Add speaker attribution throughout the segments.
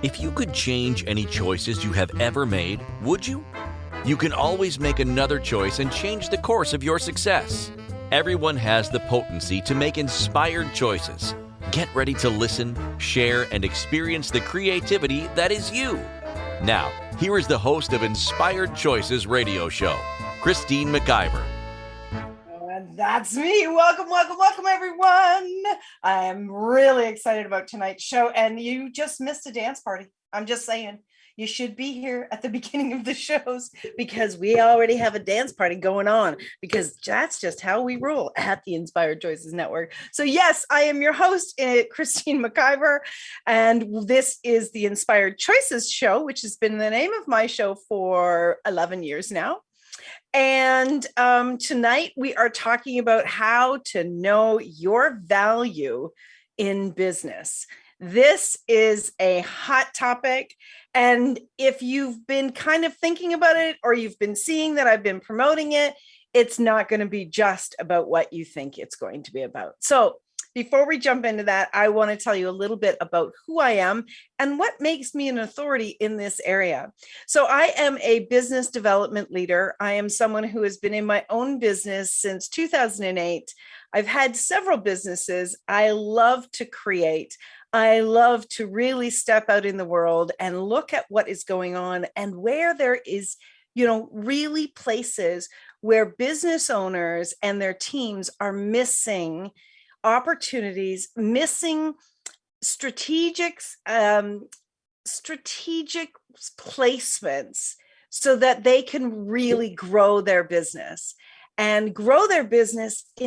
Speaker 1: If you could change any choices you have ever made, would you? You can always make another choice and change the course of your success. Everyone has the potency to make inspired choices. Get ready to listen, share, and experience the creativity that is you. Now, here is the host of Inspired Choices radio show, Christine McIver.
Speaker 2: That's me. Welcome, everyone. I am really excited about tonight's show, and you just missed a dance party. I'm just saying, you should be here at the beginning of the shows because we already have a dance party going on, because that's just how we roll at the Inspired Choices Network. So yes, I am your host, Christine McIver, and this is the Inspired Choices show, which has been the name of my show for 11 years now. And tonight we are talking about how to know your value in business. This is a hot topic. And if you've been kind of thinking about it, or you've been seeing that I've been promoting it, it's not going to be just about what you think it's going to be about. So before we jump into that, I want to tell you a little bit about who I am and what makes me an authority in this area. So I am a business development leader. I am someone who has been in my own business since 2008. I've had several businesses. I love to create. I love to really step out in the world and look at what is going on, and where there is, really places where business owners and their teams are missing opportunities, missing strategic placements so that they can really grow their business in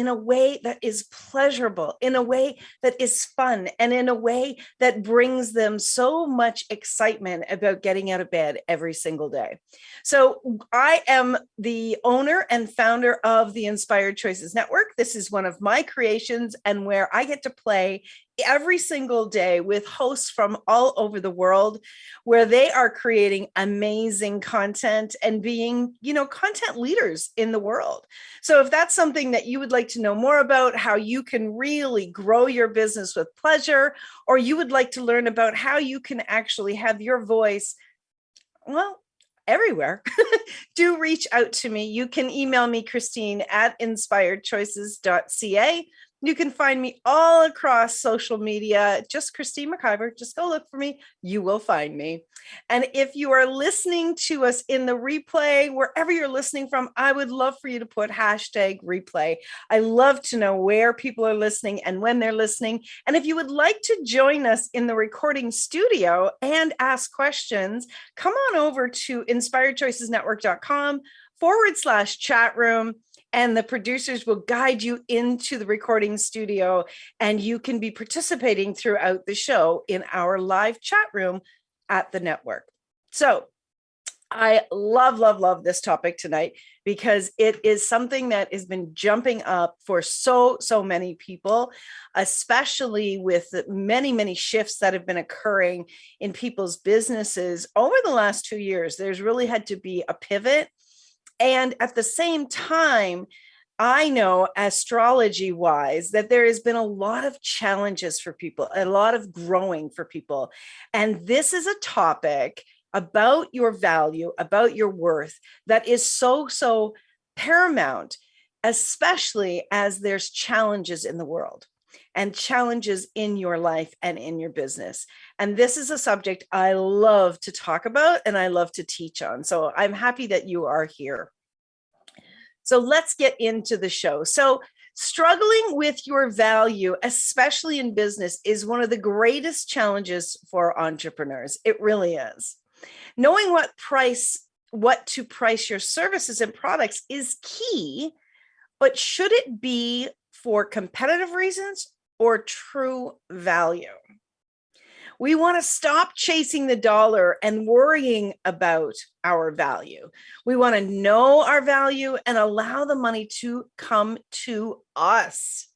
Speaker 2: a way that is pleasurable, in a way that is fun, and in a way that brings them so much excitement about getting out of bed every single day. So I am the owner and founder of the Inspired Choices Network. This is one of my creations, and where I get to play every single day with hosts from all over the world, where they are creating amazing content and being, content leaders in the world. So if that's something that you would like to know more about, how you can really grow your business with pleasure, or you would like to learn about how you can actually have your voice, everywhere, do reach out to me. You can email me, Christine at inspiredchoices.ca. You can find me all across social media, just Christine McIver. Just go look for me. You will find me. And if you are listening to us in the replay, wherever you're listening from, I would love for you to put #replay. I love to know where people are listening and when they're listening. And if you would like to join us in the recording studio and ask questions, come on over to inspiredchoicesnetwork.com/chat room. And the producers will guide you into the recording studio, and you can be participating throughout the show in our live chat room at the network. So I love this topic tonight, because it is something that has been jumping up for so many people, especially with the many shifts that have been occurring in people's businesses over the last 2 years. There's really had to be a pivot. And at the same time, I know astrology wise that there has been a lot of challenges for people, a lot of growing for people. And this is a topic about your value, about your worth, that is so paramount, especially as there's challenges in the world and challenges in your life and in your business. And this is a subject I love to talk about and I love to teach on. So I'm happy that you are here. So let's get into the show. So struggling with your value, especially in business, is one of the greatest challenges for entrepreneurs. It really is. Knowing what to price your services and products is key, but should it be for competitive reasons or true value? We want to stop chasing the dollar and worrying about our value. We want to know our value and allow the money to come to us.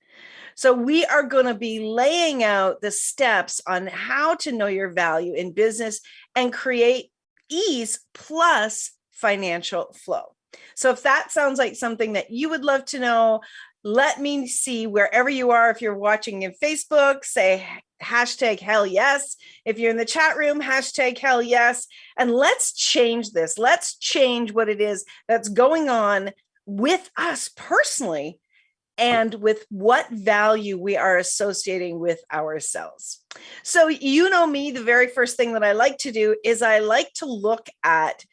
Speaker 2: So we are going to be laying out the steps on how to know your value in business and create ease plus financial flow. So if that sounds like something that you would love to know, Let me see wherever you are. If you're watching in Facebook, say hashtag hell yes. If you're in the chat room, hashtag hell yes. And let's change this. Let's change what it is that's going on with us personally and with what value we are associating with ourselves. So, you know me, the very first thing that I like to do is I like to look at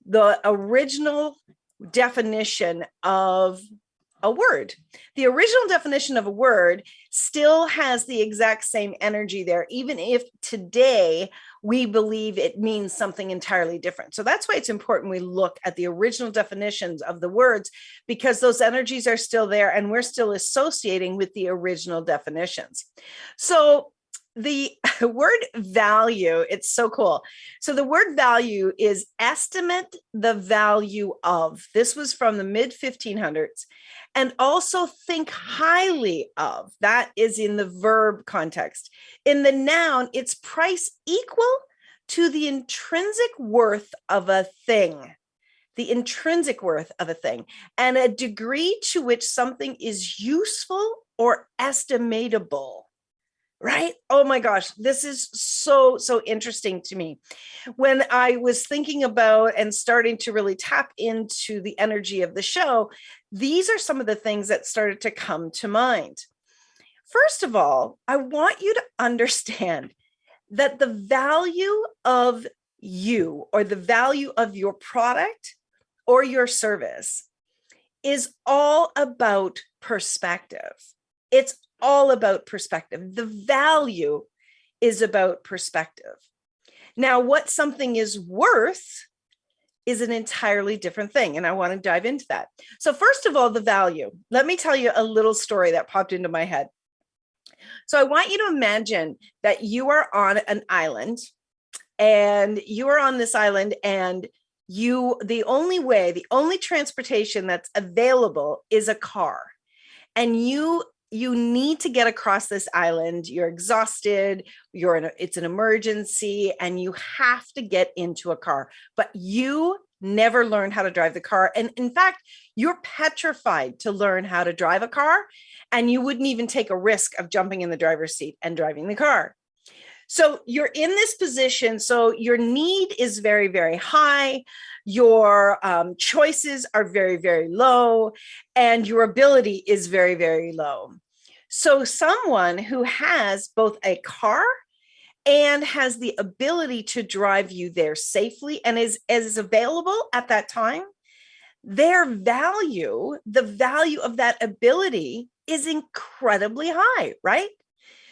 Speaker 2: the original definition of a word. The original definition of a word still has the exact same energy there, even if today we believe it means something entirely different. So that's why it's important we look at the original definitions of the words, because those energies are still there and we're still associating with the original definitions. So the word value, it's so cool. So the word value is estimate the value of. This was from the mid 1500s. And also think highly of. That is in the verb context. In the noun, it's price equal to the intrinsic worth of a thing. The intrinsic worth of a thing, and a degree to which something is useful or estimatable. Right? Oh my gosh, this is so interesting to me. When I was thinking about and starting to really tap into the energy of the show, these are some of the things that started to come to mind. First of all, I want you to understand that the value of you, or the value of your product or your service, is all about perspective. It's all about perspective. The value is about perspective. Now, what something is worth is an entirely different thing, and I want to dive into that. So first of all, the value. Let me tell you a little story that popped into my head. So I want you to imagine that you are on an island, and you are on this island, and the only transportation that's available is a car. And you need to get across this island. You're exhausted. It's an emergency, and you have to get into a car. But you never learned how to drive the car. And in fact, you're petrified to learn how to drive a car, and you wouldn't even take a risk of jumping in the driver's seat and driving the car. So you're in this position. So your need is very, very high. Your choices are very, very low, and your ability is very, very low. So someone who has both a car and has the ability to drive you there safely and is available at that time, the value of that ability is incredibly high, right?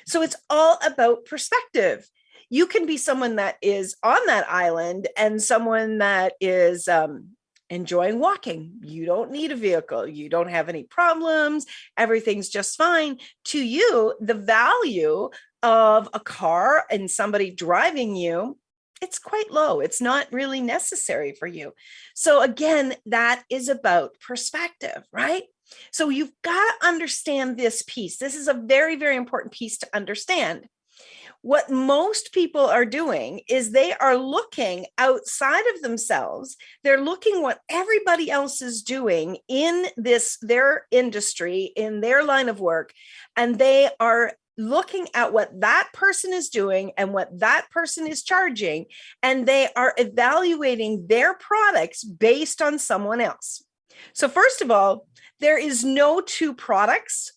Speaker 2: So it's all about perspective. You can be someone that is on that island and someone that is enjoying walking. You don't need a vehicle. You don't have any problems. Everything's just fine. To you, the value of a car and somebody driving you, it's quite low. It's not really necessary for you. So again, that is about perspective, right? So you've got to understand this piece. This is a very, very important piece to understand. What most people are doing is they are looking outside of themselves. They're looking what everybody else is doing in their industry, in their line of work, and they are looking at what that person is doing and what that person is charging, and they are evaluating their products based on someone else. So first of all, there is no two products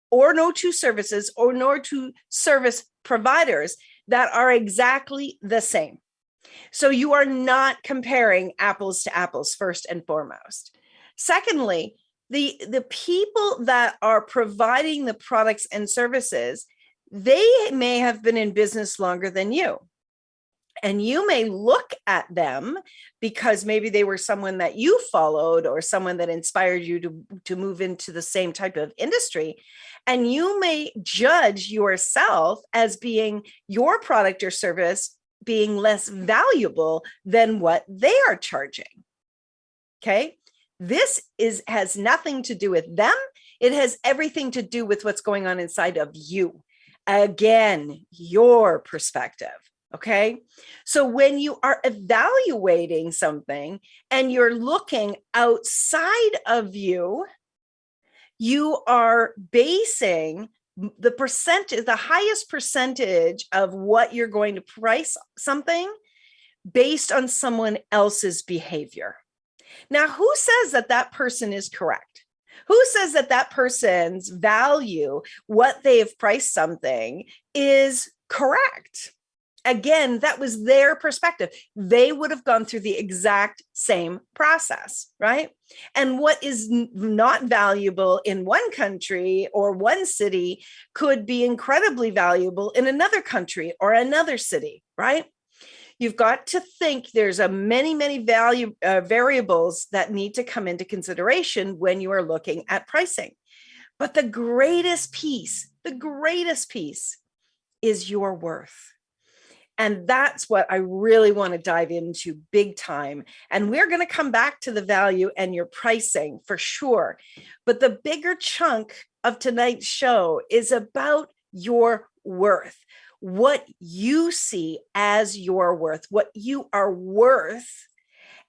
Speaker 2: or no two services or no two service providers that are exactly the same. So you are not comparing apples to apples, first and foremost. Secondly, the people that are providing the products and services, they may have been in business longer than you. And you may look at them because maybe they were someone that you followed or someone that inspired you to move into the same type of industry. And you may judge yourself as being your product or service being less valuable than what they are charging. Okay. This has nothing to do with them. It has everything to do with what's going on inside of you. Again, your perspective. Okay. So when you are evaluating something and you're looking outside of you, You are basing the percentage, the highest percentage of what you're going to price something based on someone else's behavior. Now, who says that that person is correct? Who says that that person's value, what they have priced something, is correct? Again, that was their perspective. They would have gone through the exact same process, right? And what is not valuable in one country or one city could be incredibly valuable in another country or another city, right? You've got to think there's many variables that need to come into consideration when you are looking at pricing. But the greatest piece is your worth. And that's what I really want to dive into big time. And we're going to come back to the value and your pricing for sure. But the bigger chunk of tonight's show is about your worth, what you see as your worth, what you are worth,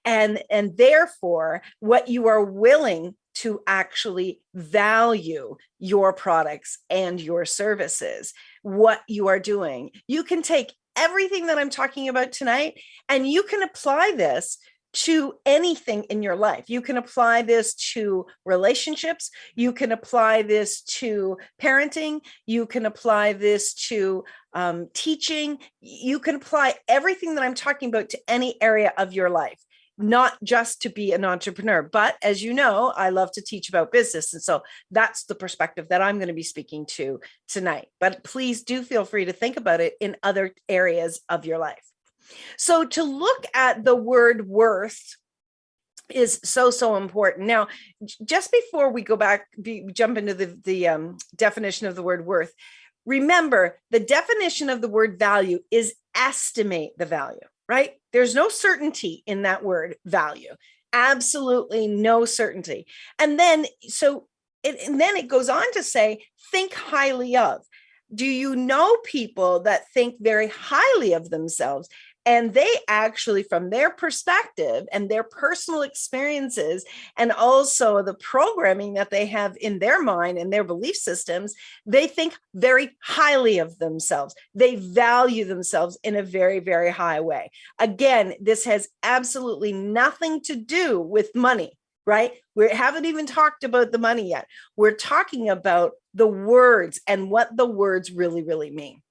Speaker 2: and therefore what you are willing to actually value your products and your services, what you are doing. You can take everything that I'm talking about tonight, and you can apply this to anything in your life. You can apply this to relationships. You can apply this to parenting. You can apply this to teaching. You can apply everything that I'm talking about to any area of your life, not just to be an entrepreneur. But as you know, I love to teach about business. And so that's the perspective that I'm going to be speaking to tonight. But please do feel free to think about it in other areas of your life. So to look at the word worth is so important. Now, just before we go back, jump into the definition of the word worth, remember the definition of the word value is estimate the value. Right? There's no certainty in that word value. Absolutely no certainty. And then it goes on to say, think highly of. Do you know people that think very highly of themselves? And they actually, from their perspective and their personal experiences, and also the programming that they have in their mind and their belief systems, they think very highly of themselves. They value themselves in a very, very high way. Again, this has absolutely nothing to do with money, right? We haven't even talked about the money yet. We're talking about the words and what the words really, really mean.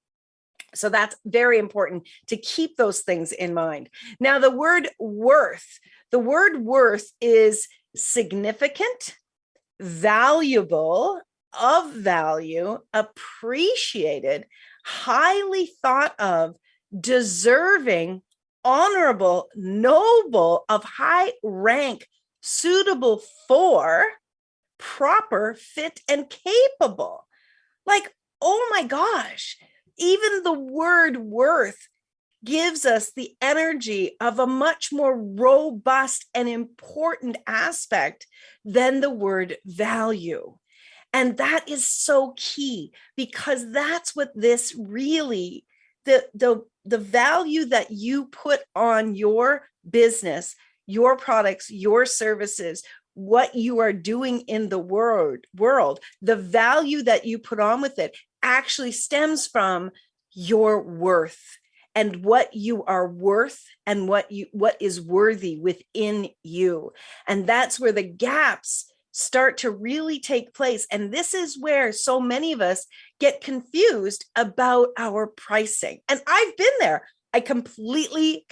Speaker 2: So that's very important to keep those things in mind. Now, the word worth is significant, valuable, of value, appreciated, highly thought of, deserving, honorable, noble, of high rank, suitable for, proper, fit, and capable. Like, oh my gosh. Even the word worth gives us the energy of a much more robust and important aspect than the word value. And that is so key, because that's what this really, the value that you put on your business, your products, your services, what you are doing in the world, the value that you put on with it actually stems from your worth and what you are worth and what is worthy within you. And that's where the gaps start to really take place. And this is where so many of us get confused about our pricing. And I've been there. I completely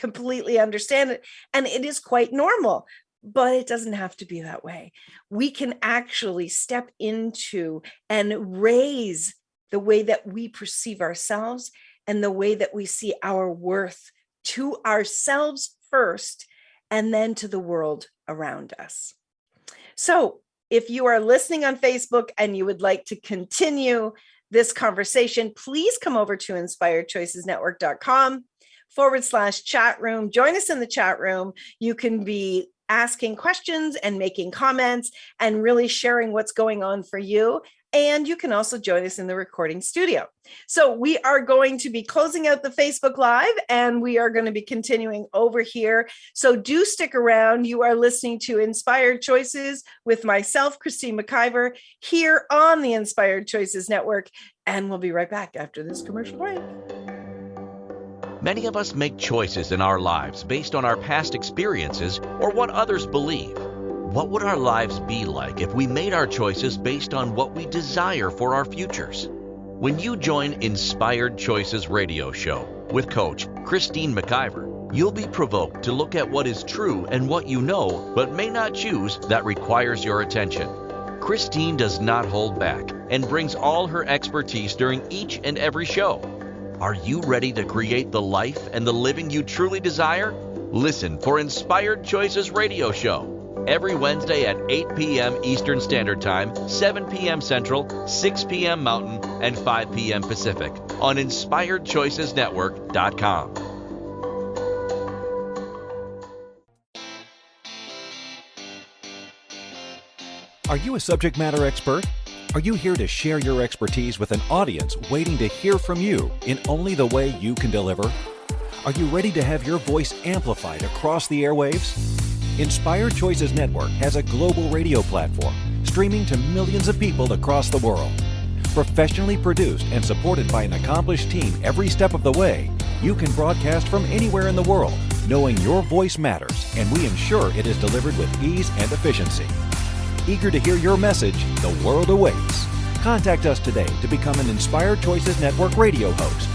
Speaker 2: understand it. And it is quite normal. But it doesn't have to be that way. We can actually step into and raise the way that we perceive ourselves and the way that we see our worth to ourselves first, and then to the world around us. So if you are listening on Facebook and you would like to continue this conversation, please come over to inspiredchoicesnetwork.com/chat room. Join us in the chat room. You can be asking questions and making comments and really sharing what's going on for you. And you can also join us in the recording studio. So we are going to be closing out the Facebook Live, and we are going to be continuing over here. So do stick around. You are listening to Inspired Choices with myself, Christine McIver, here on the Inspired Choices Network. And we'll be right back after this commercial break.
Speaker 1: Many of us make choices in our lives based on our past experiences or what others believe. What would our lives be like if we made our choices based on what we desire for our futures? When you join Inspired Choices radio show with Coach Christine McIver, you'll be provoked to look at what is true and what you know but may not choose that requires your attention. Christine does not hold back and brings all her expertise during each and every show. Are you ready to create the life and the living you truly desire? Listen for Inspired Choices radio show every Wednesday at 8 p.m. Eastern Standard Time, 7 p.m. Central, 6 p.m. Mountain, and 5 p.m. Pacific on InspiredChoicesNetwork.com.
Speaker 3: Are you a subject matter expert? Are you here to share your expertise with an audience waiting to hear from you in only the way you can deliver? Are you ready to have your voice amplified across the airwaves? Inspired Choices Network has a global radio platform streaming to millions of people across the world. Professionally produced and supported by an accomplished team every step of the way, you can broadcast from anywhere in the world, knowing your voice matters, and we ensure it is delivered with ease and efficiency. Eager to hear your message, the world awaits. Contact us today to become an Inspired Choices Network radio host.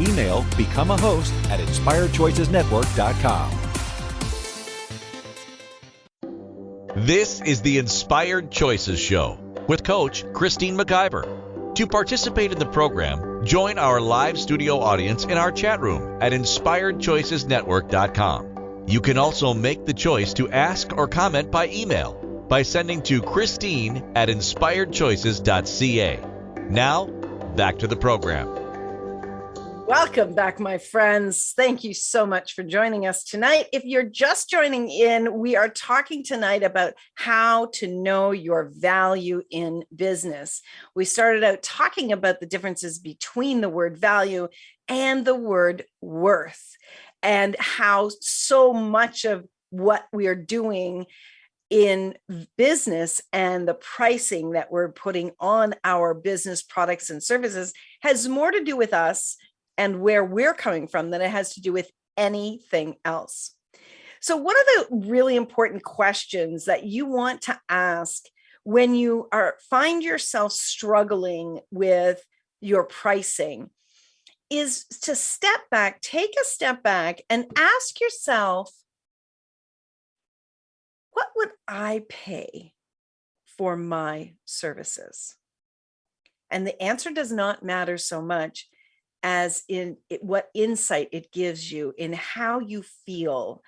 Speaker 3: Email becomeahost@inspiredchoicesnetwork.com.
Speaker 1: This is the Inspired Choices Show with Coach Christine McIver. To participate in the program, join our live studio audience in our chat room at InspiredChoicesNetwork.com. You can also make the choice to ask or comment by email by sending to Christine@InspiredChoices.ca. Now, back to the program.
Speaker 2: Welcome back, my friends. Thank you so much for joining us tonight. If you're just joining in, we are talking tonight about how to know your value in business. We started out talking about the differences between the word value and the word worth, and how so much of what we are doing in business and the pricing that we're putting on our business products and services has more to do with us and where we're coming from than it has to do with anything else. So what are the really important questions that you want to ask when you find yourself struggling with your pricing? Is to step back, take a step back and ask yourself, what would I pay for my services? And the answer does not matter so much as in what insight it gives you in how you feel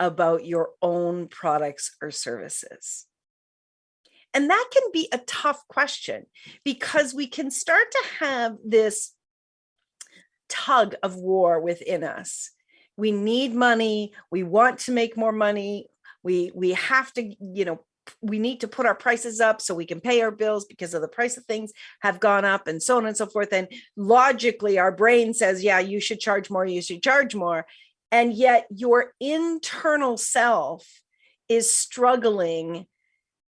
Speaker 2: about your own products or services. And that can be a tough question because we can start to have this tug of war within us. We need money. We want to make more money. We have to, we need to put our prices up so we can pay our bills because of the price of things have gone up and so on and so forth. And logically, our brain says, yeah, you should charge more, you should charge more. And yet your internal self is struggling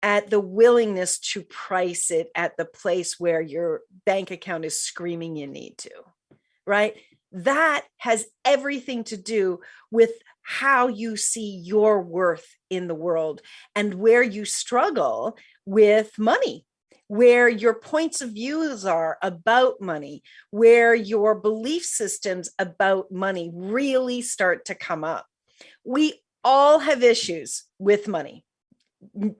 Speaker 2: at the willingness to price it at the place where your bank account is screaming you need to, right? That has everything to do with how you see your worth in the world and where you struggle with money, where your points of views are about money, where your belief systems about money really start to come up. We all have issues with money,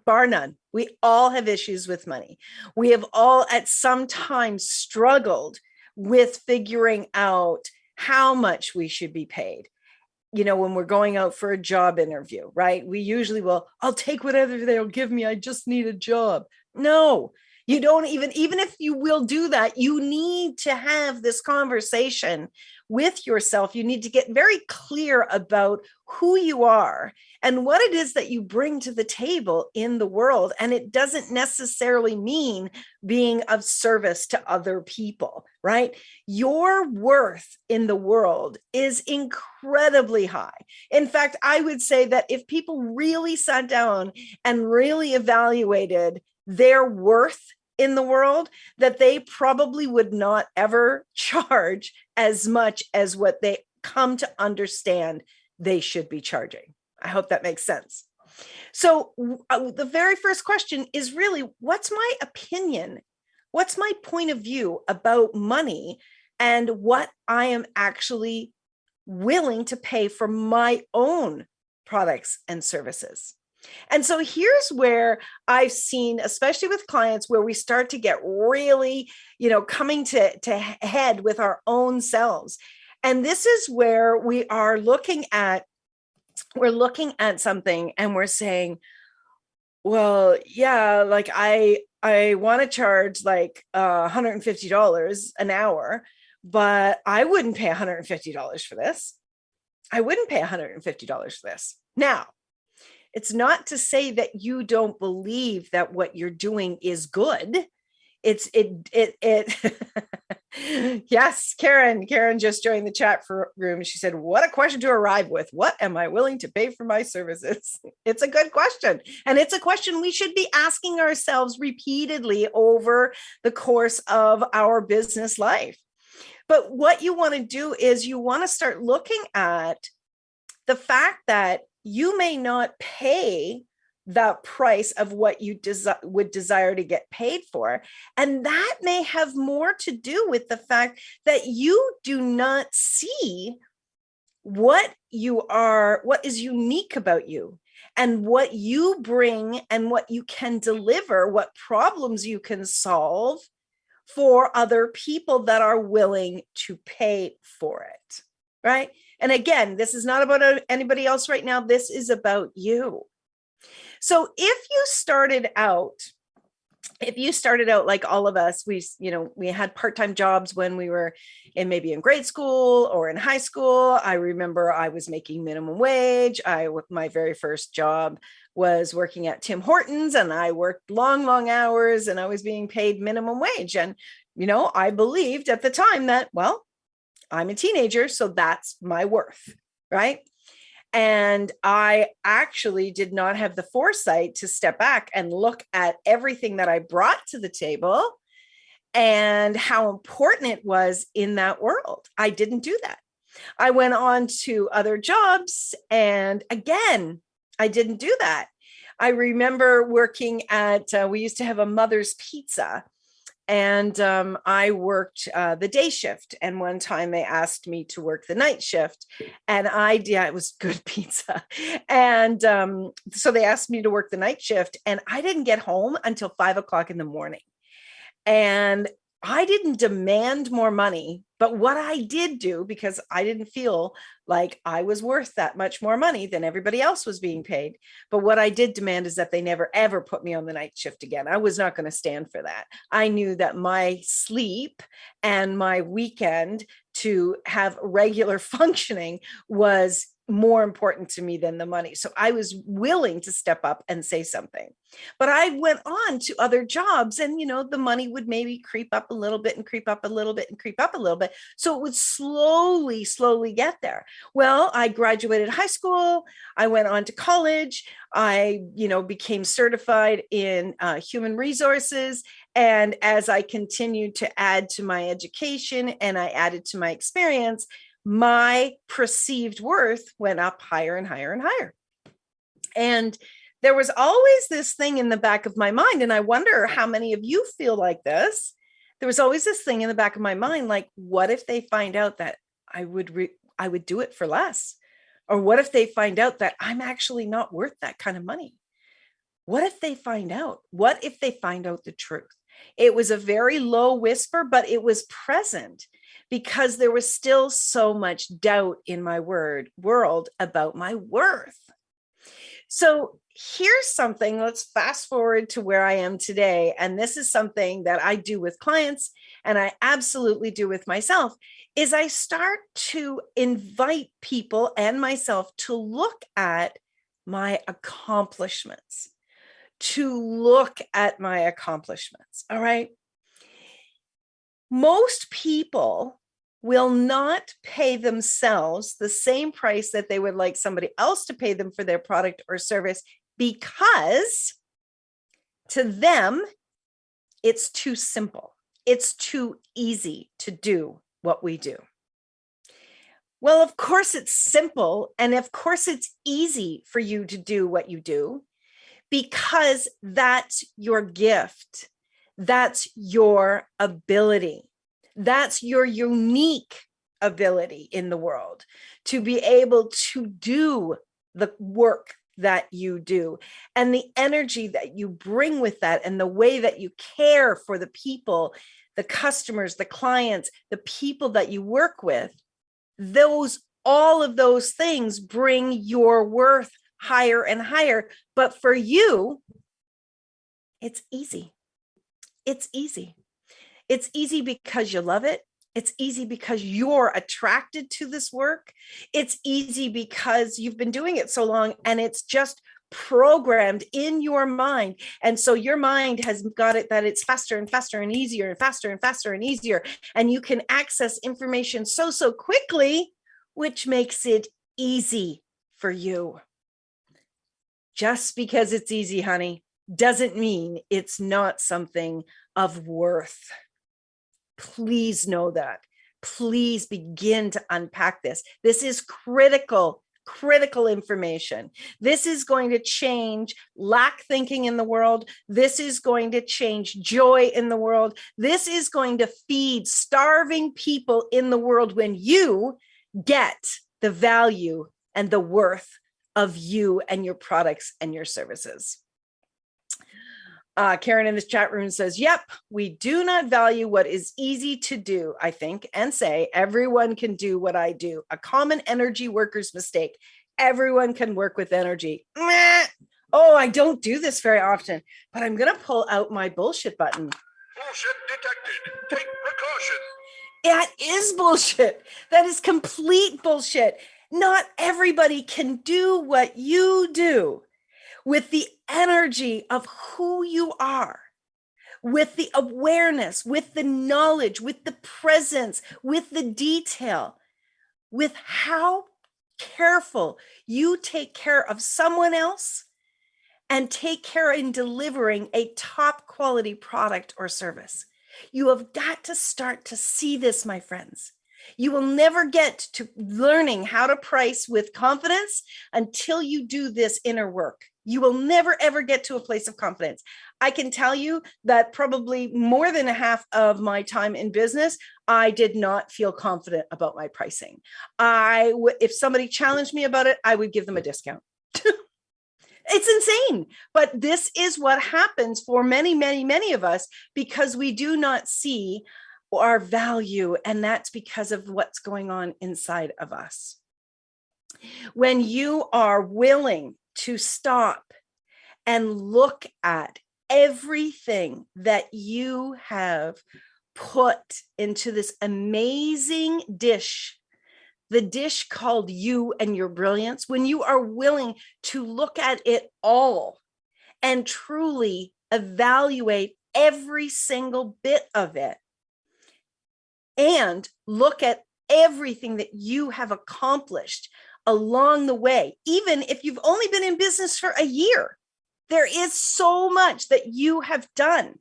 Speaker 2: bar none. We all have issues with money. We have all at some time struggled with figuring out how much we should be paid. When we're going out for a job interview, right? We usually will, I'll take whatever they'll give me. I just need a job. No, You don't even if you will do that, you need to have this conversation with yourself. You need to get very clear about who you are and what it is that you bring to the table in the world. And it doesn't necessarily mean being of service to other people, right? Your worth in the world is incredibly high. In fact, I would say that if people really sat down and really evaluated their worth in the world, that they probably would not ever charge as much as what they come to understand they should be charging. I hope that makes sense. So the very first question is really, what's my opinion? What's my point of view about money and what I am actually willing to pay for my own products and services? And so here's where I've seen, especially with clients, where we start to get really, coming to head with our own selves. And this is where we are looking at something and we're saying, well, yeah, like I want to charge like $150 an hour, but I wouldn't pay $150 for this. I wouldn't pay $150 for this. Now, it's not to say that you don't believe that what you're doing is good. Yes, Karen just joined the chat room. She said, what a question to arrive with. What am I willing to pay for my services? It's a good question. And it's a question we should be asking ourselves repeatedly over the course of our business life. But what you want to do is you want to start looking at the fact that you may not pay the price of what you would desire to get paid for. And that may have more to do with the fact that you do not see what is unique about you and what you bring and what you can deliver, what problems you can solve for other people that are willing to pay for it, right? And again, this is not about anybody else right now. This is about you. So if you started out like all of us, we had part-time jobs when we were maybe in grade school or in high school. I remember I was making minimum wage. My very first job was working at Tim Hortons, and I worked long hours, and I was being paid minimum wage. And, I believed at the time that, well, I'm a teenager, so that's my worth, right? And I actually did not have the foresight to step back and look at everything that I brought to the table and how important it was in that world. I didn't do that. I went on to other jobs, and again, I didn't do that. I remember working at, we used to have a Mother's Pizza, and I worked the day shift. And one time they asked me to work the night shift, and it was good pizza. And so they asked me to work the night shift, and I didn't get home until 5:00 in the morning. And I didn't demand more money, but what I did do, because I didn't feel like I was worth that much more money than everybody else was being paid. But what I did demand is that they never, ever put me on the night shift again. I was not going to stand for that. I knew that my sleep and my weekend to have regular functioning was more important to me than the money. So I was willing to step up and say something. But I went on to other jobs, and the money would maybe creep up a little bit and creep up a little bit and creep up a little bit. So it would slowly get there. Well, I graduated high school. I went on to college. I, became certified in human resources. And as I continued to add to my education and I added to my experience, my perceived worth went up higher and higher and higher. And there was always this thing in the back of my mind, and I wonder how many of you feel like this. There was always this thing in the back of my mind, like, what if they find out that I would do it for less? Or what if they find out that I'm actually not worth that kind of money? What if they find out? What if they find out the truth? It was a very low whisper, but it was present, because there was still so much doubt in my world about my worth. So here's something, let's fast forward to where I am today. And this is something that I do with clients and I absolutely do with myself, is I start to invite people and myself to look at my accomplishments, All right. Most people will not pay themselves the same price that they would like somebody else to pay them for their product or service, because to them, it's too simple. It's too easy to do what we do. Well, of course it's simple. And of course it's easy for you to do what you do, because that's your gift. That's your ability. That's your unique ability in the world, to be able to do the work that you do, and the energy that you bring with that, and the way that you care for the people, the customers, the clients, the people that you work with. All of those things bring your worth higher and higher. But for you, it's easy. It's easy. It's easy because you love it. It's easy because you're attracted to this work. It's easy because you've been doing it so long and it's just programmed in your mind. And so your mind has got it that it's faster and faster and easier and faster and faster and easier. And you can access information so quickly, which makes it easy for you. Just because it's easy, honey, doesn't mean it's not something of worth. Please know that. Please begin to unpack this. This is critical information. This is going to change lack thinking in the world. This is going to change joy in the world. This is going to feed starving people in the world when you get the value and the worth of you and your products and your services. Karen in this chat room says, yep, we do not value what is easy to do, I think, and say everyone can do what I do. A common energy worker's mistake. Everyone can work with energy. Meh. Oh, I don't do this very often, but I'm going to pull out my bullshit button.
Speaker 4: Bullshit detected. Take precaution.
Speaker 2: That is bullshit. That is complete bullshit. Not everybody can do what you do with the energy of who you are, with the awareness, with the knowledge, with the presence, with the detail, with how careful you take care of someone else and take care in delivering a top quality product or service. You have got to start to see this, my friends. You will never get to learning how to price with confidence until you do this inner work. You will never, ever get to a place of confidence. I can tell you that probably more than a half of my time in business, I did not feel confident about my pricing. If somebody challenged me about it, I would give them a discount. It's insane. But this is what happens for many of us, because we do not see our value. And that's because of what's going on inside of us. When you are willing to stop and look at everything that you have put into this amazing dish, the dish called you and your brilliance, when you are willing to look at it all and truly evaluate every single bit of it and look at everything that you have accomplished along the way, even if you've only been in business for a year, there is so much that you have done.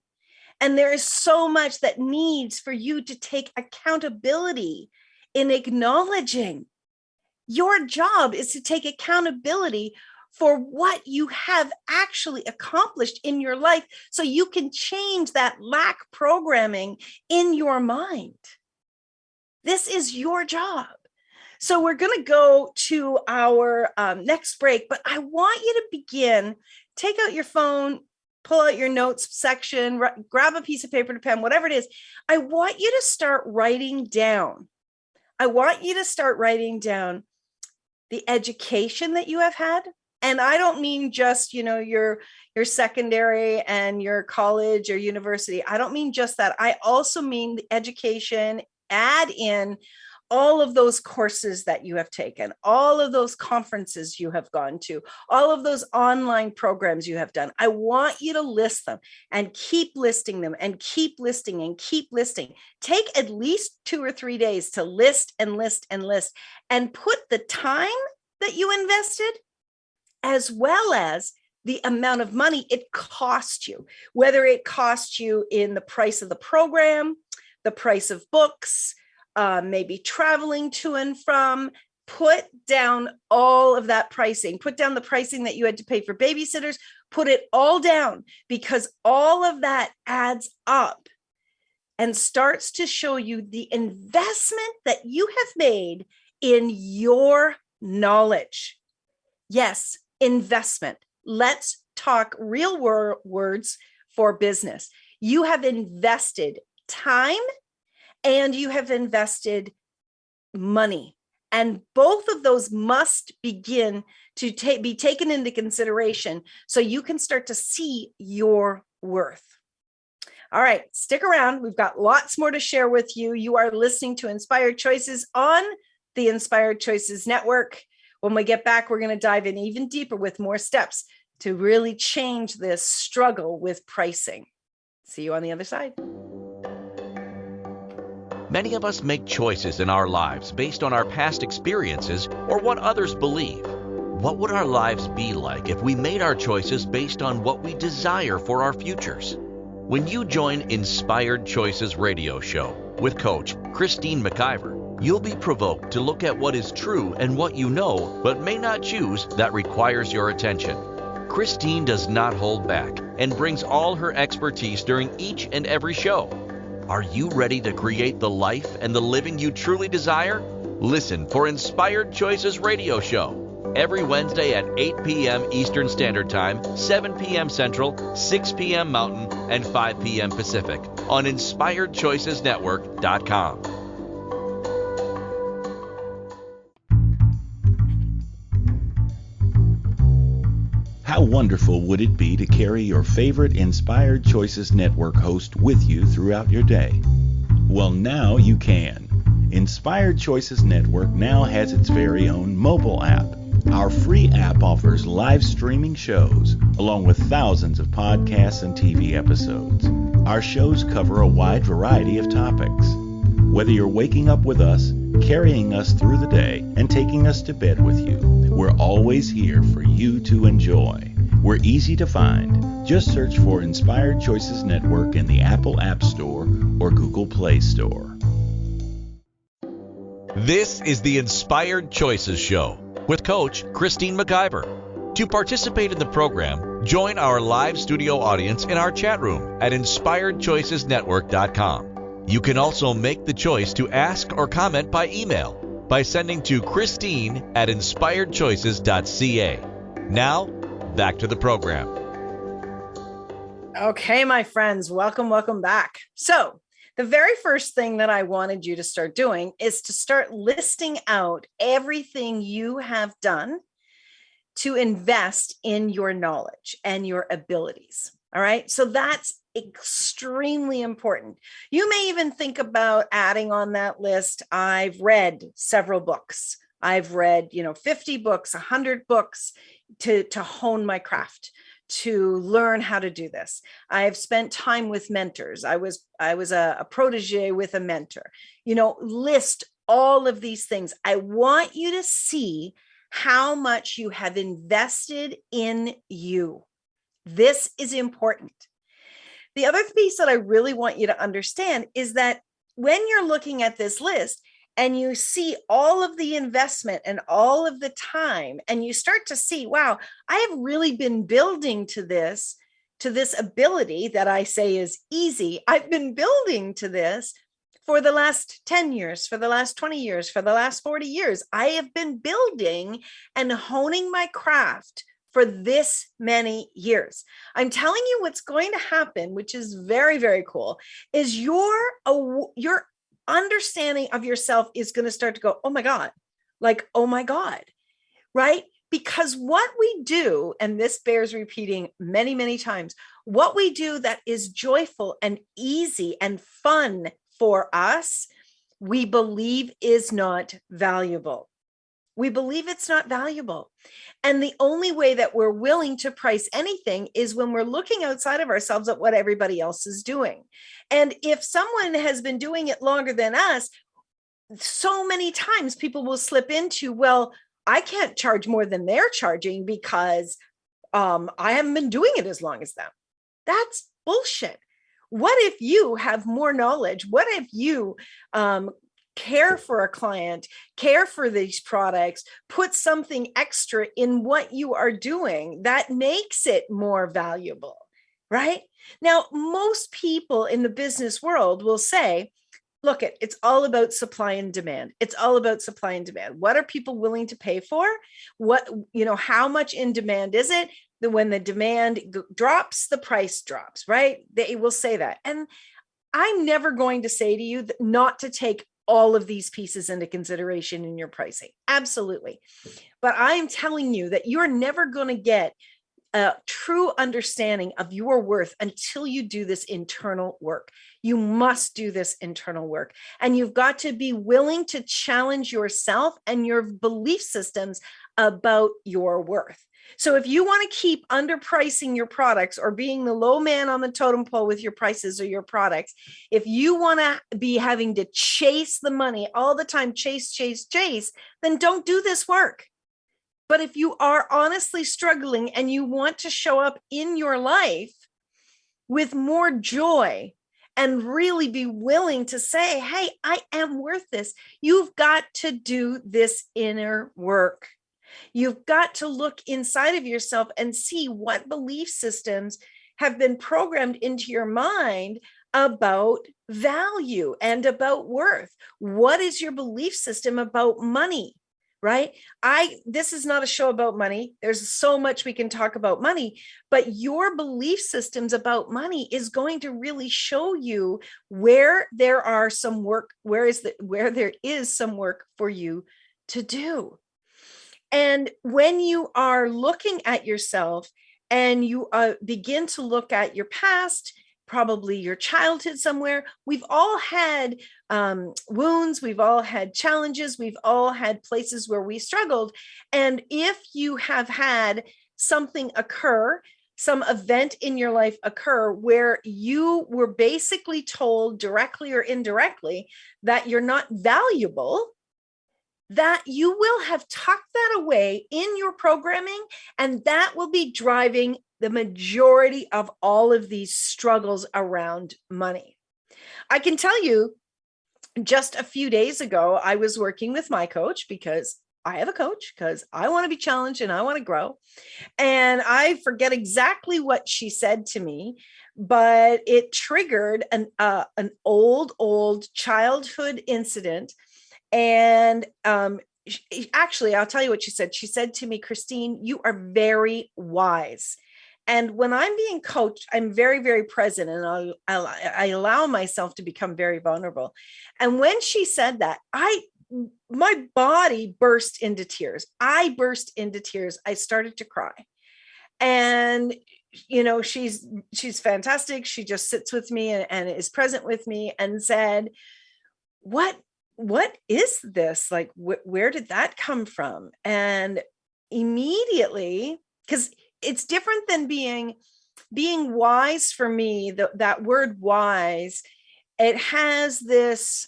Speaker 2: And there is so much that needs for you to take accountability in acknowledging. Your job is to take accountability for what you have actually accomplished in your life so you can change that lack programming in your mind. This is your job. So we're going to go to our next break, but I want you to begin, take out your phone, pull out your notes section, grab a piece of paper and a pen, whatever it is. I want you to start writing down. I want you to start writing down the education that you have had And I don't mean just, your secondary and your college or university. I don't mean just that. I also mean the education. Add in all of those courses that you have taken, all of those conferences you have gone to, all of those online programs you have done. I want you to list them and keep listing them and keep listing and keep listing. Take at least 2 or 3 days to list and list and list, and put the time that you invested as well as the amount of money it cost you, whether it cost you in the price of the program, the price of books, maybe traveling to and from. Put down all of that pricing, put down the pricing that you had to pay for babysitters, put it all down, because all of that adds up and starts to show you the investment that you have made in your knowledge. Yes, investment. Let's talk real words for business. You have invested time and you have invested money. And both of those must begin to be taken into consideration so you can start to see your worth. All right, stick around. We've got lots more to share with you. You are listening to Inspired Choices on the Inspired Choices Network. When we get back, we're going to dive in even deeper with more steps to really change this struggle with pricing. See you on the other side.
Speaker 1: Many of us make choices in our lives based on our past experiences or what others believe. What would our lives be like if we made our choices based on what we desire for our futures? When you join Inspired Choices Radio Show with Coach Christine McIver, you'll be provoked to look at what is true and what you know but may not choose that requires your attention. Christine does not hold back and brings all her expertise during each and every show. Are you ready to create the life and the living you truly desire? Listen for Inspired Choices Radio Show every Wednesday at 8 p.m. Eastern Standard Time, 7 p.m. Central, 6 p.m. Mountain, and 5 p.m. Pacific on InspiredChoicesNetwork.com.
Speaker 5: How wonderful would it be to carry your favorite Inspired Choices Network host with you throughout your day? Well, now you can. Inspired Choices Network now has its very own mobile app. Our free app offers live streaming shows, along with thousands of podcasts and TV episodes. Our shows cover a wide variety of topics. Whether you're waking up with us, carrying us through the day, and taking us to bed with you, we're always here for you to enjoy. We're easy to find. Just search for Inspired Choices Network in the Apple App Store or Google Play Store.
Speaker 1: This is the Inspired Choices Show with Coach Christine McIver. To participate in the program, join our live studio audience in our chat room at InspiredChoicesNetwork.com. You can also make the choice to ask or comment by email by sending to Christine@InspiredChoices.ca. Now, back to the program.
Speaker 2: Okay, my friends, welcome back. So the very first thing that I wanted you to start doing is to start listing out everything you have done to invest in your knowledge and your abilities. All right. So that's extremely important. You may even think about adding on that list. I've read several books. I've read, 50 books, 100 books to hone my craft, to learn how to do this. I've spent time with mentors. I was a protege with a mentor. List all of these things. I want you to see how much you have invested in you. This is important. The other piece that I really want you to understand is that when you're looking at this list and you see all of the investment and all of the time, and you start to see, wow, I have really been building to this ability that I say is easy. I've been building to this for the last 10 years, for the last 20 years, for the last 40 years. I have been building and honing my craft for this many years. I'm telling you what's going to happen, which is very, very cool, is your understanding of yourself is going to start to go, oh my God, right? Because what we do, and this bears repeating many, many times, what we do that is joyful and easy and fun for us, we believe is not valuable. We believe it's not valuable. And the only way that we're willing to price anything is when we're looking outside of ourselves at what everybody else is doing. And if someone has been doing it longer than us, so many times people will slip into, well, I can't charge more than they're charging because I haven't been doing it as long as them. That's bullshit. What if you have more knowledge? What if you care for a client, care for these products, put something extra in what you are doing that makes it more valuable, right? Now, most people in the business world will say, look, it's all about supply and demand. It's all about supply and demand. What are people willing to pay for? What, how much in demand is it? That when the demand drops, the price drops, right? They will say that. And I'm never going to say to you not to take all of these pieces into consideration in your pricing. Absolutely. But I'm telling you that you're never going to get a true understanding of your worth until you do this internal work. You must do this internal work. And you've got to be willing to challenge yourself and your belief systems about your worth. So if you want to keep underpricing your products or being the low man on the totem pole with your prices or your products, if you want to be having to chase the money all the time, chase, then don't do this work. But if you are honestly struggling and you want to show up in your life with more joy and really be willing to say, hey, I am worth this, you've got to do this inner work. You've got to look inside of yourself and see what belief systems have been programmed into your mind about value and about worth. What is your belief system about money? Right? This is not a show about money. There's so much we can talk about money, but your belief systems about money is going to really show you where there are some work, where there is some work for you to do. And when you are looking at yourself and you begin to look at your past, probably your childhood somewhere, we've all had wounds, we've all had challenges, we've all had places where we struggled. And if you have had something occur, some event in your life occur where you were basically told directly or indirectly that you're not valuable, that you will have tucked that away in your programming, and that will be driving the majority of all of these struggles around money. I can tell you, just a few days ago, I was working with my coach because I have a coach, because I want to be challenged and I want to grow. And I forget exactly what she said to me, but it triggered an old childhood incident. And actually, I'll tell you what she said. She said to me, Christine, you are very wise. And when I'm being coached, I'm very, very present, and I allow myself to become very vulnerable. And when she said that, my body burst into tears. I burst into tears. I started to cry. And she's fantastic. She just sits with me and is present with me and said, what is this? Like, where did that come from? And immediately, because it's different than being wise for me, that word wise, it has this,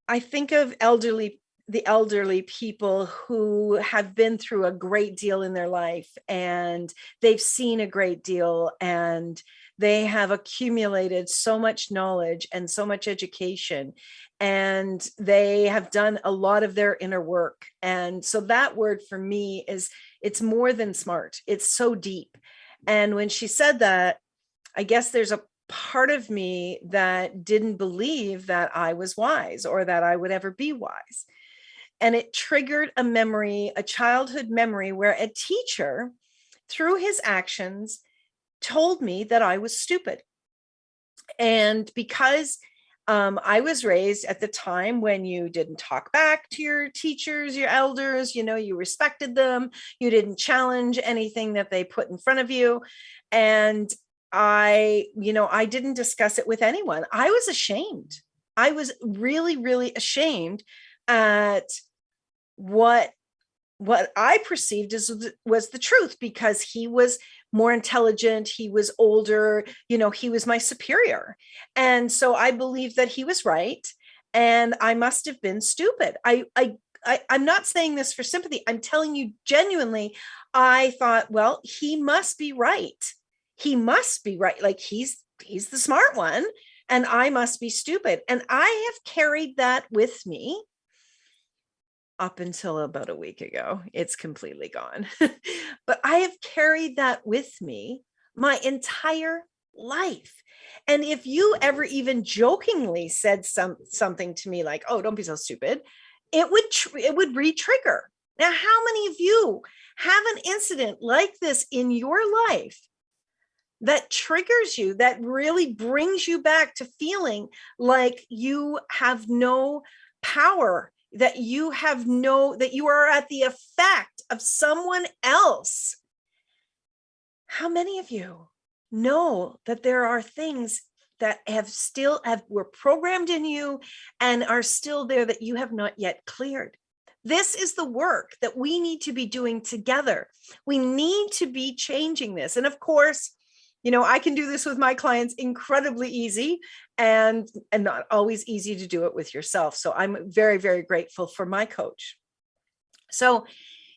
Speaker 2: I think of the elderly people who have been through a great deal in their life, and they've seen a great deal, and they have accumulated so much knowledge and so much education, and they have done a lot of their inner work. And so that word for me it's more than smart. It's so deep. And when she said that, I guess there's a part of me that didn't believe that I was wise or that I would ever be wise. And it triggered a memory, a childhood memory, where a teacher, through his actions, told me that I was stupid. And because I was raised at the time when you didn't talk back to your teachers, your elders, you respected them. You didn't challenge anything that they put in front of you. And I didn't discuss it with anyone. I was ashamed. I was really, really ashamed at what I perceived was the truth, because he was more intelligent, he was older, he was my superior. And so I believed that he was right, and I must have been stupid. I'm not saying this for sympathy. I'm telling you genuinely, I thought, well, he must be right. He must be right. Like he's the smart one, and I must be stupid. And I have carried that with me up until about a week ago. It's completely gone. But I have carried that with me my entire life. And if you ever even jokingly said something to me like, oh, don't be so stupid, it would re-trigger. Now, how many of you have an incident like this in your life that triggers you, that really brings you back to feeling like you have no power, that you are at the effect of someone else? How many of you know that there are things that were programmed in you and are still there that you have not yet cleared? This is the work that we need to be doing together. We need to be changing this. And of course, I can do this with my clients incredibly easy, and not always easy to do it with yourself. So I'm very, very grateful for my coach. So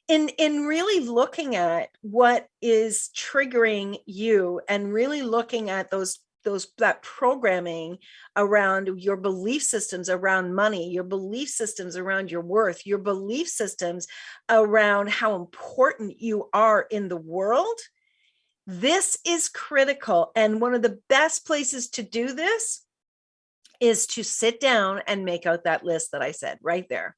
Speaker 2: in really looking at what is triggering you, and really looking at that programming around your belief systems around money, your belief systems around your worth, your belief systems around how important you are in the world, this is critical. And one of the best places to do this is to sit down and make out that list that I said right there.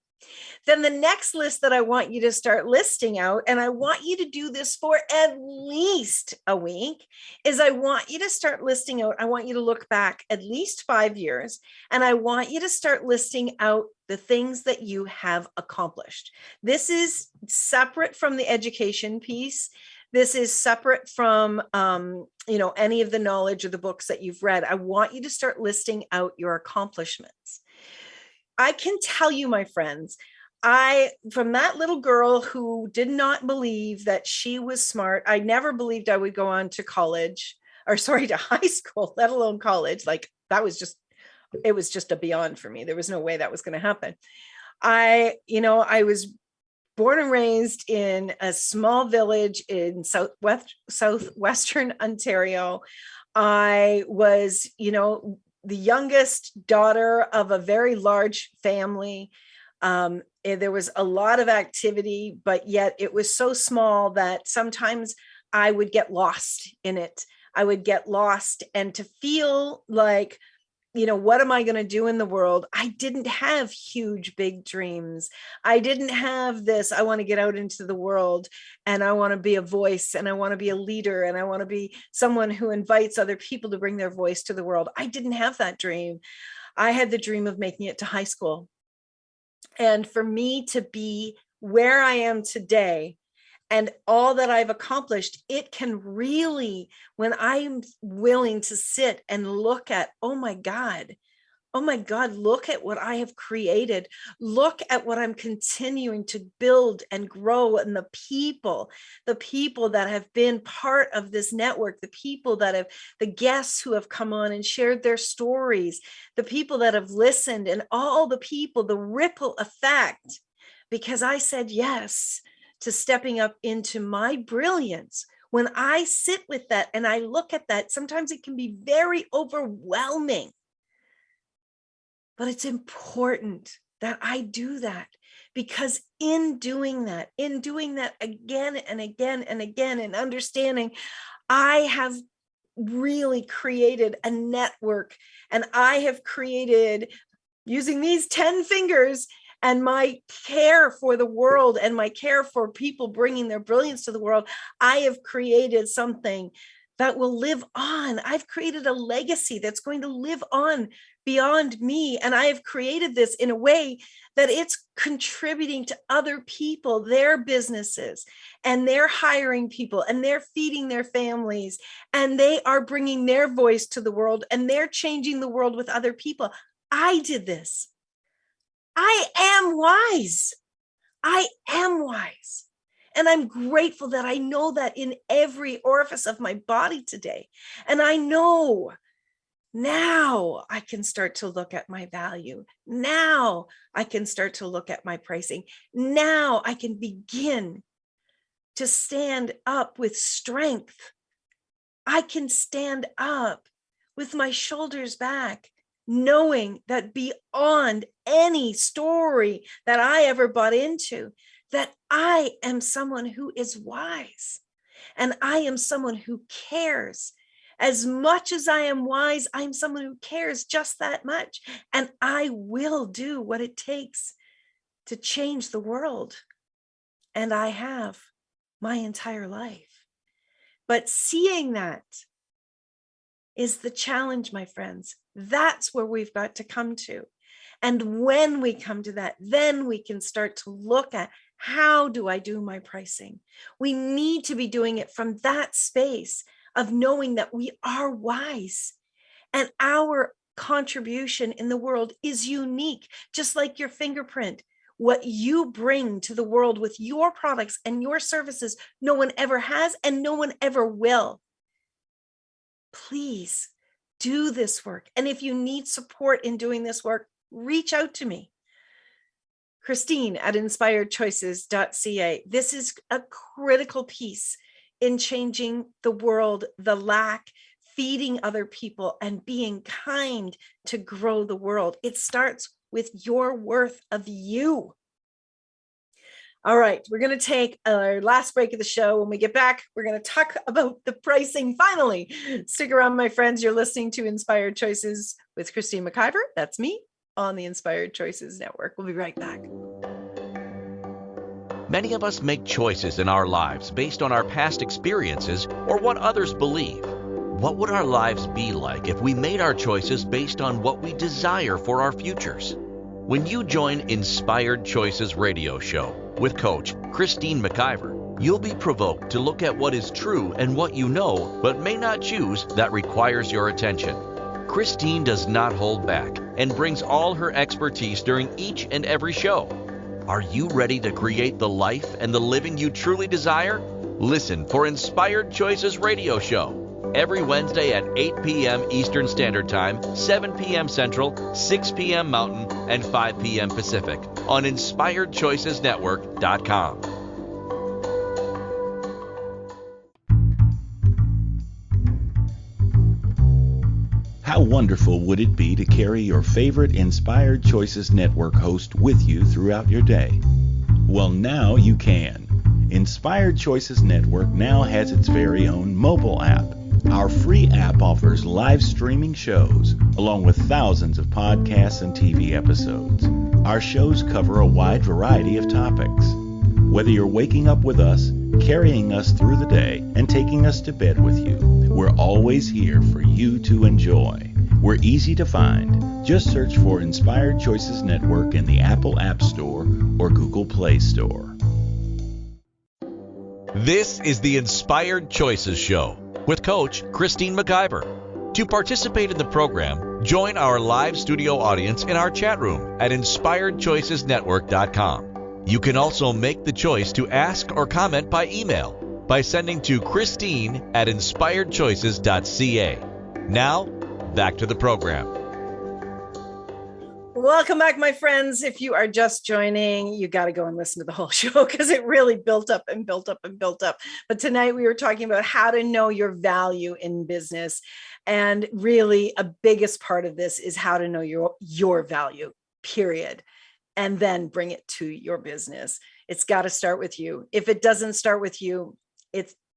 Speaker 2: Then the next list that I want you to start listing out, and I want you to do this for at least a week, is I want you to start listing out, I want you to look back at least 5 years, and I want you to start listing out the things that you have accomplished. This is separate from the education piece. This is separate from, any of the knowledge or the books that you've read. I want you to start listing out your accomplishments. I can tell you, my friends, from that little girl who did not believe that she was smart, I never believed I would go on to to high school, let alone college. Like it was just a beyond for me. There was no way that was going to happen. I was born and raised in a small village in southwestern Ontario. I was, the youngest daughter of a very large family. There was a lot of activity, but yet it was so small that sometimes I would get lost in it. I would get lost, and to feel like, what am I going to do in the world? I didn't have huge, big dreams. I didn't have this, I want to get out into the world, and I want to be a voice, and I want to be a leader, and I want to be someone who invites other people to bring their voice to the world. I didn't have that dream. I had the dream of making it to high school. And for me to be where I am today, and all that I've accomplished, it can really, when I'm willing to sit and look at, oh my God, look at what I have created. Look at what I'm continuing to build and grow. And the people that have been part of this network, the guests who have come on and shared their stories, the people that have listened, and all the people, the ripple effect, because I said yes to stepping up into my brilliance. When I sit with that and I look at that, sometimes it can be very overwhelming. But it's important that I do that, because in doing that again and again and again, and understanding, I have really created a network, and I have created, using these 10 fingers, and my care for the world and my care for people bringing their brilliance to the world, I have created something that will live on. I've created a legacy that's going to live on beyond me. And I have created this in a way that it's contributing to other people, their businesses, and they're hiring people, and they're feeding their families, and they are bringing their voice to the world, and they're changing the world with other people. I did this. I am wise. I am wise. And I'm grateful that I know that in every orifice of my body today. And I know now I can start to look at my value. Now I can start to look at my pricing. Now I can begin to stand up with strength. I can stand up with my shoulders back, knowing that beyond any story that I ever bought into, that I am someone who is wise, and I am someone who cares. As much as I am wise, I'm someone who cares just that much, and I will do what it takes to change the world. And I have my entire life. But seeing that is the challenge, my friends. That's where we've got to come to. And when we come to that, then we can start to look at, how do I do my pricing? We need to be doing it from that space of knowing that we are wise, and our contribution in the world is unique, just like your fingerprint. What you bring to the world with your products and your services, no one ever has, and no one ever will. Please do this work. And if you need support in doing this work, reach out to me. Christine at inspiredchoices.ca. This is a critical piece in changing the world, the lack, feeding other people, and being kind to grow the world. It starts with your worth of you. All right, we're going to take our last break of the show. When we get back, we're going to talk about the pricing finally. Stick around, my friends. You're listening to Inspired Choices with Christine McIver. That's me on the Inspired Choices Network. We'll be right back.
Speaker 1: Many of us make choices in our lives based on our past experiences or what others believe. What would our lives be like if we made our choices based on what we desire for our futures? When you join Inspired Choices Radio Show with Coach Christine McIver, you'll be provoked to look at what is true and what you know but may not choose that requires your attention. Christine does not hold back and brings all her expertise during each and every show. Are you ready to create the life and the living you truly desire? Listen for Inspired Choices Radio Show every Wednesday at 8 p.m. Eastern Standard Time, 7 p.m. Central, 6 p.m. Mountain, and 5 p.m. Pacific on InspiredChoicesNetwork.com.
Speaker 5: How wonderful would it be to carry your favorite Inspired Choices Network host with you throughout your day? Well, now you can. Inspired Choices Network now has its very own mobile app. Our free app offers live streaming shows, along with thousands of podcasts and TV episodes. Our shows cover a wide variety of topics. Whether you're waking up with us, carrying us through the day, and taking us to bed with you, we're always here for you to enjoy. We're easy to find. Just search for Inspired Choices Network in the Apple App Store or Google Play Store.
Speaker 1: This is the Inspired Choices Show with Coach Christine McIver. To participate in the program, join our live studio audience in our chat room at InspiredChoicesNetwork.com. You can also make the choice to ask or comment by email by sending to Christine at InspiredChoices.ca. Now, back to the program.
Speaker 2: Welcome back, my friends. If you are just joining, you got to go and listen to the whole show because it really built up and built up and built up. But tonight we were talking about how to know your value in business. And really a biggest part of this is how to know your value, period. And then bring it to your business. It's got to start with you. If it doesn't start with you,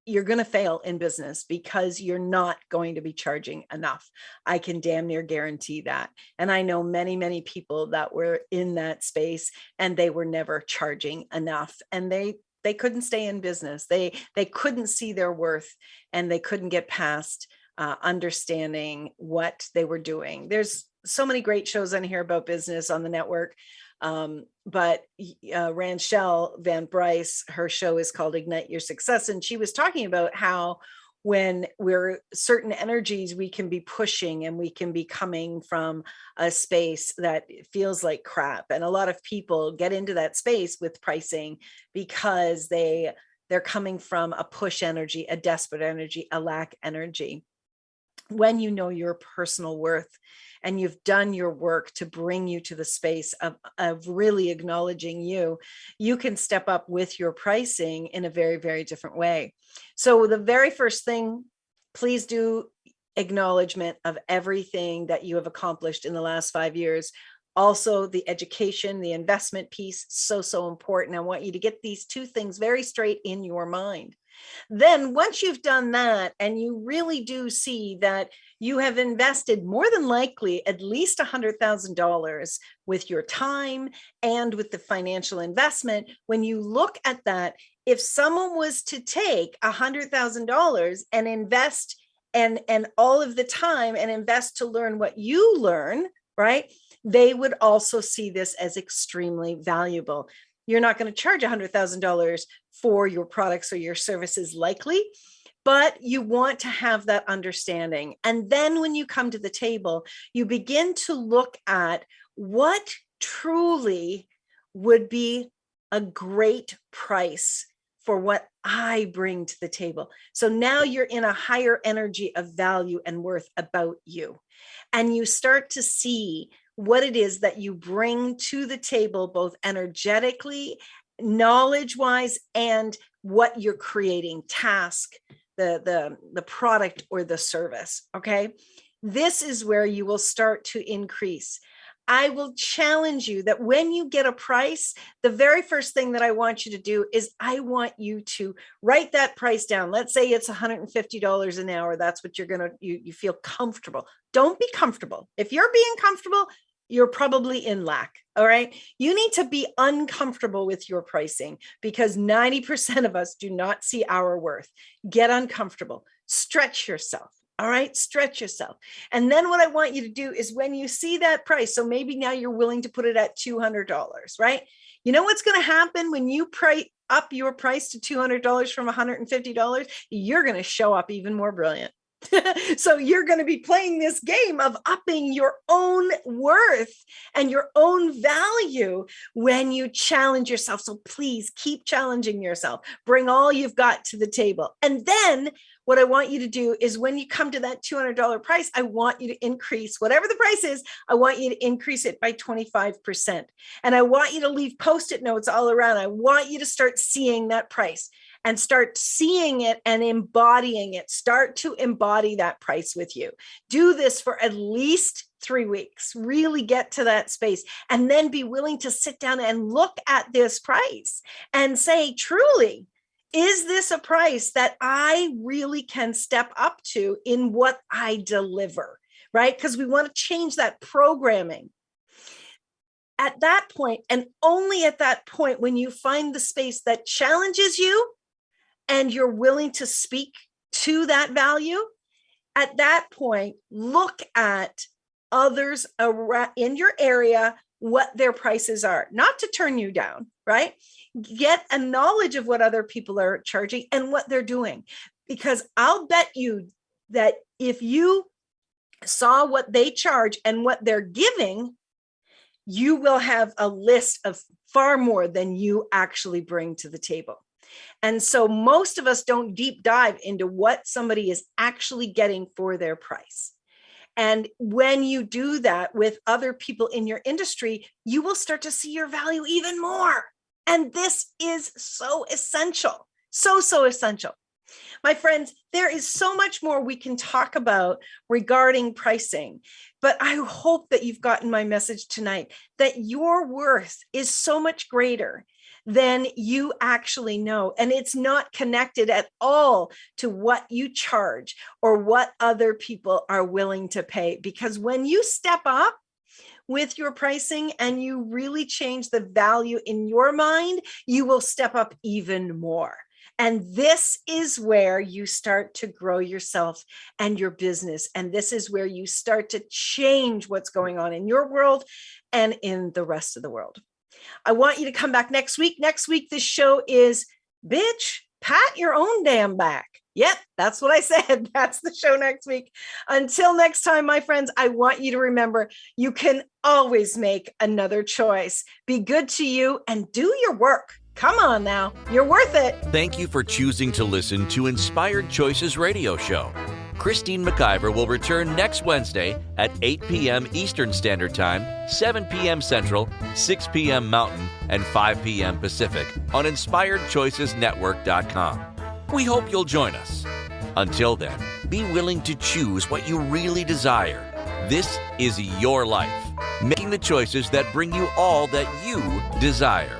Speaker 2: you're going to fail in business because you're not going to be charging enough. I can damn near guarantee that. And I know many, many people that were in that space and they were never charging enough. And they They couldn't stay in business. They couldn't see their worth, and they couldn't get past understanding what they were doing. There's so many great shows on here about business on the network. But Ranchelle Van Bryce, her show is called Ignite Your Success. And she was talking about how when we're certain energies, we can be pushing and we can be coming from a space that feels like crap. And a lot of people get into that space with pricing because they're coming from a push energy, a desperate energy, a lack energy. When you know your personal worth and you've done your work to bring you to the space of really acknowledging you can step up with your pricing in a very, very different way. So the very first thing, please do acknowledgement of everything that you have accomplished in the last 5 years. Also, the education, the investment piece, so important. I want you to get these two things very straight in your mind. Then once you've done that and you really do see that you have invested more than likely at least $100,000 with your time and with the financial investment, when you look at that, if someone was to take $100,000 and invest and all of the time and invest to learn what you learn, right, they would also see this as extremely valuable. You're not going to charge $100,000 for your products or your services likely, but you want to have that understanding. And then when you come to the table, you begin to look at what truly would be a great price for what I bring to the table. So now you're in a higher energy of value and worth about you. And you start to see what it is that you bring to the table, both energetically, knowledge-wise, and what you're creating, task, the product or the service. Okay. This is where you will start to increase. I will challenge you that when you get a price, the very first thing that I want you to do is I want you to write that price down. Let's say it's $150 an hour. That's what you feel comfortable. Don't be comfortable. If you're being comfortable, you're probably in lack. All right. You need to be uncomfortable with your pricing because 90% of us do not see our worth. Get uncomfortable, stretch yourself. All right. Stretch yourself. And then what I want you to do is when you see that price, so maybe now you're willing to put it at $200, right? You know what's going to happen when you up your price to $200 from $150? You're going to show up even more brilliant. So you're going to be playing this game of upping your own worth and your own value when you challenge yourself. So please keep challenging yourself. Bring all you've got to the table. And then what I want you to do is when you come to that $200 price, I want you to increase whatever the price is. I want you to increase it by 25%. And I want you to leave Post-it notes all around. I want you to start seeing that price and start seeing it and embodying it. Start to embody that price with you. Do this for at least 3 weeks. Really get to that space and then be willing to sit down and look at this price and say, truly, is this a price that I really can step up to in what I deliver, right? Because we want to change that programming. At that point, and only at that point, when you find the space that challenges you and you're willing to speak to that value, at that point, look at others in your area, what their prices are, not to turn you down, right? Get a knowledge of what other people are charging and what they're doing. Because I'll bet you that if you saw what they charge and what they're giving, you will have a list of far more than you actually bring to the table. And so most of us don't deep dive into what somebody is actually getting for their price. And when you do that with other people in your industry, you will start to see your value even more. And this is so essential, so essential. My friends, there is so much more we can talk about regarding pricing, but I hope that you've gotten my message tonight, that your worth is so much greater than you actually know. And it's not connected at all to what you charge or what other people are willing to pay. Because when you step up, with your pricing and you really change the value in your mind, you will step up even more. And this is where you start to grow yourself and your business. And this is where you start to change what's going on in your world and in the rest of the world. I want you to come back next week. Next week, the show is, bitch, pat your own damn back. Yep, that's what I said. That's the show next week. Until next time, my friends, I want you to remember you can always make another choice. Be good to you and do your work. Come on now, you're worth it.
Speaker 1: Thank you for choosing to listen to Inspired Choices Radio Show. Christine McIver will return next Wednesday at 8 p.m. Eastern Standard Time, 7 p.m. Central, 6 p.m. Mountain, and 5 p.m. Pacific on InspiredChoicesNetwork.com. We hope you'll join us. Until then, be willing to choose what you really desire. This is your life, making the choices that bring you all that you desire.